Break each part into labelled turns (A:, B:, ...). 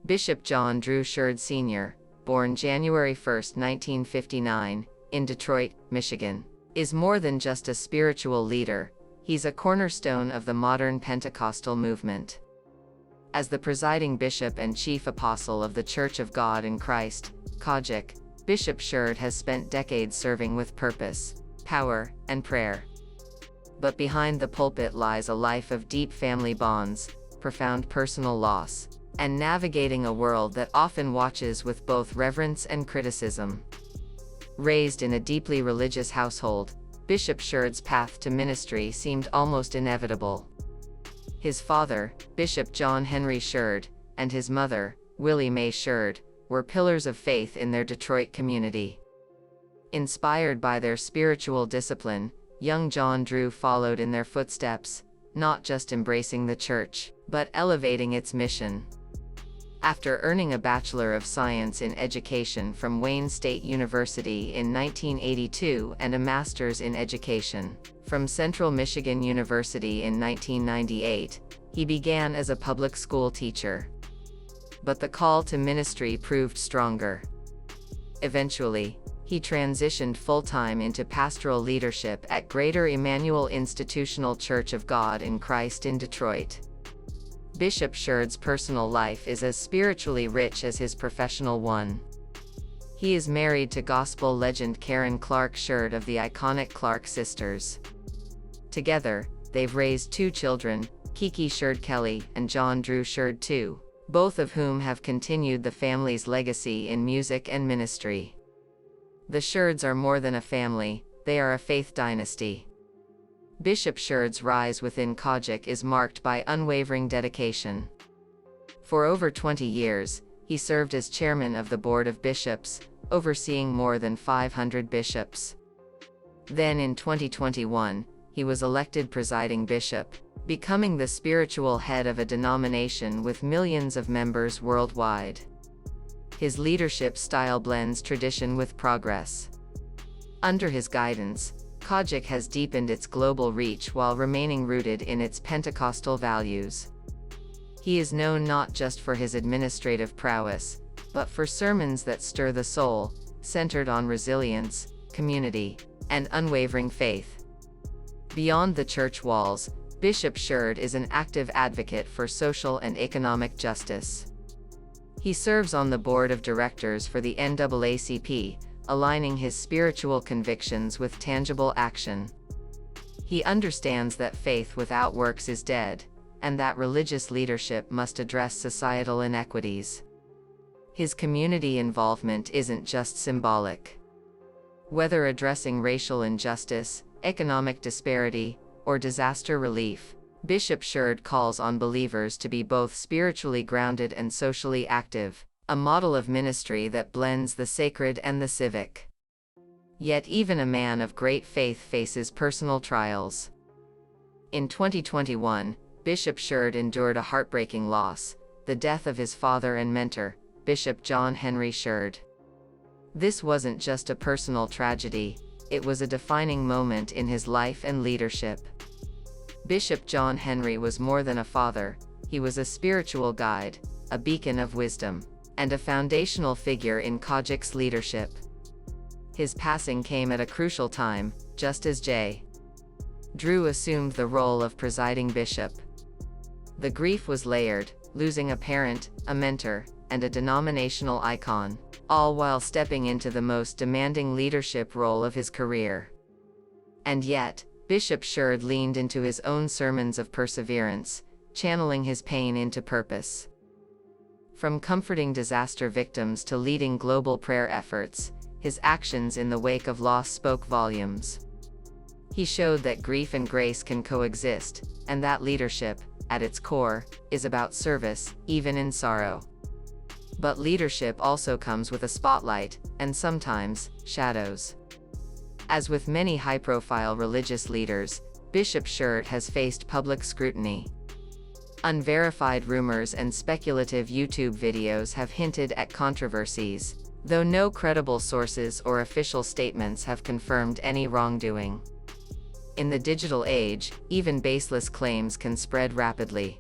A: Bishop John Drew Sheard Sr., born January 1, 1959, in Detroit, Michigan, is more than just a spiritual leader, he's a cornerstone of the modern Pentecostal movement. As the presiding bishop and chief apostle of the Church of God in Christ, COGIC, Bishop Sheard has spent decades serving with purpose, power, and prayer. But behind the pulpit lies a life of deep family bonds, profound personal loss, and navigating a world that often watches with both reverence and criticism. Raised in a deeply religious household, Bishop Sheard's path to ministry seemed almost inevitable. His father, Bishop John Henry Sheard, and his mother, Willie Mae Sheard, were pillars of faith in their Detroit community. Inspired by their spiritual discipline, young John Drew followed in their footsteps, not just embracing the church, but elevating its mission. After earning a Bachelor of Science in Education from Wayne State University in 1982 and a Master's in Education from Central Michigan University in 1998, he began as a public school teacher. But the call to ministry proved stronger. Eventually, he transitioned full-time into pastoral leadership at Greater Emmanuel Institutional Church of God in Christ in Detroit. Bishop Sheard's personal life is as spiritually rich as his professional one. He is married to gospel legend Karen Clark Sheard of the iconic Clark sisters. Together, they've raised two children, Kiki Sheard Kelly and John Drew Sheard II, both of whom have continued the family's legacy in music and ministry. The Sheards are more than a family, they are a faith dynasty. Bishop Sheard's rise within COGIC is marked by unwavering dedication. For over 20 years, he served as chairman of the Board of Bishops, overseeing more than 500 bishops. Then in 2021, he was elected presiding bishop, becoming the spiritual head of a denomination with millions of members worldwide. His leadership style blends tradition with progress. Under his guidance, COGIC has deepened its global reach while remaining rooted in its Pentecostal values. He is known not just for his administrative prowess, but for sermons that stir the soul, centered on resilience, community, and unwavering faith. Beyond the church walls, Bishop Sheard is an active advocate for social and economic justice. He serves on the board of directors for the NAACP, aligning his spiritual convictions with tangible action. He understands that faith without works is dead, and that religious leadership must address societal inequities. His community involvement isn't just symbolic. Whether addressing racial injustice, economic disparity, or disaster relief, Bishop Sheard calls on believers to be both spiritually grounded and socially active, a model of ministry that blends the sacred and the civic. Yet even a man of great faith faces personal trials. In 2021, Bishop Sheard endured a heartbreaking loss, the death of his father and mentor, Bishop John Henry Sheard. This wasn't just a personal tragedy, it was a defining moment in his life and leadership. Bishop John Henry was more than a father, he was a spiritual guide, a beacon of wisdom, and a foundational figure in COGIC's leadership. His passing came at a crucial time, just as J. Drew assumed the role of presiding bishop. The grief was layered, losing a parent, a mentor, and a denominational icon, all while stepping into the most demanding leadership role of his career. And yet, Bishop Sheard leaned into his own sermons of perseverance, channeling his pain into purpose. From comforting disaster victims to leading global prayer efforts, his actions in the wake of loss spoke volumes. He showed that grief and grace can coexist, and that leadership, at its core, is about service, even in sorrow. But leadership also comes with a spotlight, and sometimes, shadows. As with many high-profile religious leaders, Bishop Sheard has faced public scrutiny. Unverified rumors and speculative YouTube videos have hinted at controversies, though no credible sources or official statements have confirmed any wrongdoing. In the digital age, even baseless claims can spread rapidly.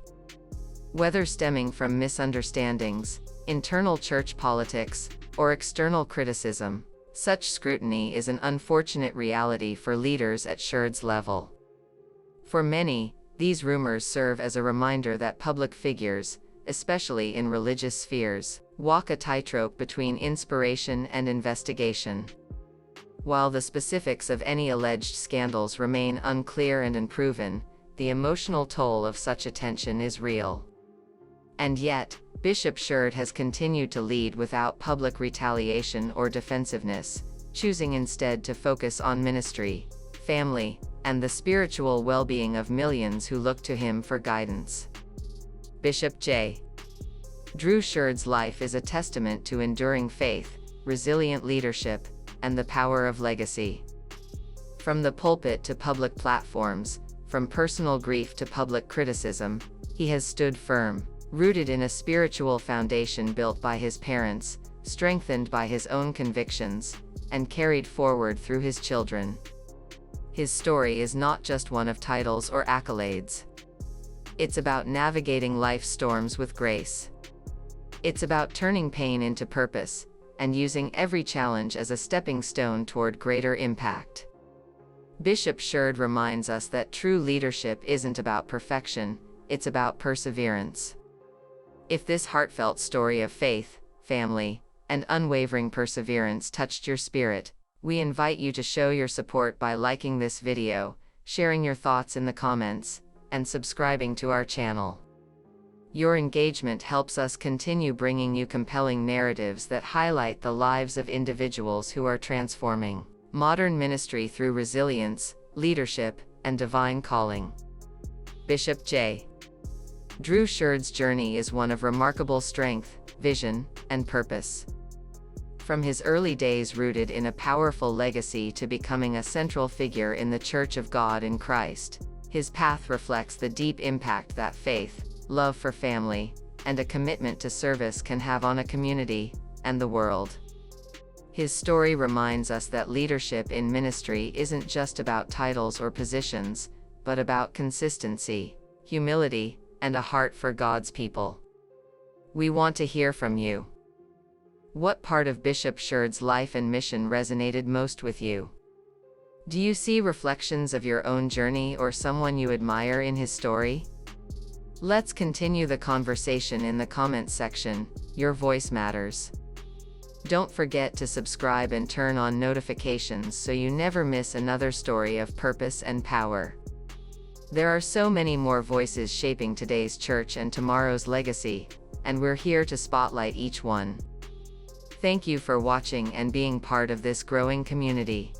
A: Whether stemming from misunderstandings, internal church politics, or external criticism. Such scrutiny is an unfortunate reality for leaders at Sheard's level. For many, these rumors serve as a reminder that public figures, especially in religious spheres, walk a tightrope between inspiration and investigation. While the specifics of any alleged scandals remain unclear and unproven, the emotional toll of such attention is real. And yet, Bishop Sheard has continued to lead without public retaliation or defensiveness, choosing instead to focus on ministry, family, and the spiritual well-being of millions who look to him for guidance. Bishop J. Drew Sheard's life is a testament to enduring faith, resilient leadership, and the power of legacy. From the pulpit to public platforms, from personal grief to public criticism, he has stood firm, rooted in a spiritual foundation built by his parents, strengthened by his own convictions, and carried forward through his children. His story is not just one of titles or accolades. It's about navigating life's storms with grace. It's about turning pain into purpose, and using every challenge as a stepping stone toward greater impact. Bishop Sheard reminds us that true leadership isn't about perfection, it's about perseverance. If this heartfelt story of faith, family, and unwavering perseverance touched your spirit, we invite you to show your support by liking this video, sharing your thoughts in the comments, and subscribing to our channel. Your engagement helps us continue bringing you compelling narratives that highlight the lives of individuals who are transforming modern ministry through resilience, leadership, and divine calling. Bishop J. Drew Sheard's journey is one of remarkable strength, vision, and purpose. From his early days rooted in a powerful legacy to becoming a central figure in the Church of God in Christ, his path reflects the deep impact that faith, love for family, and a commitment to service can have on a community and the world. His story reminds us that leadership in ministry isn't just about titles or positions, but about consistency, humility, and a heart for God's people. We want to hear from you. What part of Bishop Sheard's life and mission resonated most with you? Do you see reflections of your own journey or someone you admire in his story? Let's continue the conversation in the comments section. Your voice matters. Don't forget to subscribe and turn on notifications so you never miss another story of purpose and power. There are so many more voices shaping today's church and tomorrow's legacy, and we're here to spotlight each one. Thank you for watching and being part of this growing community.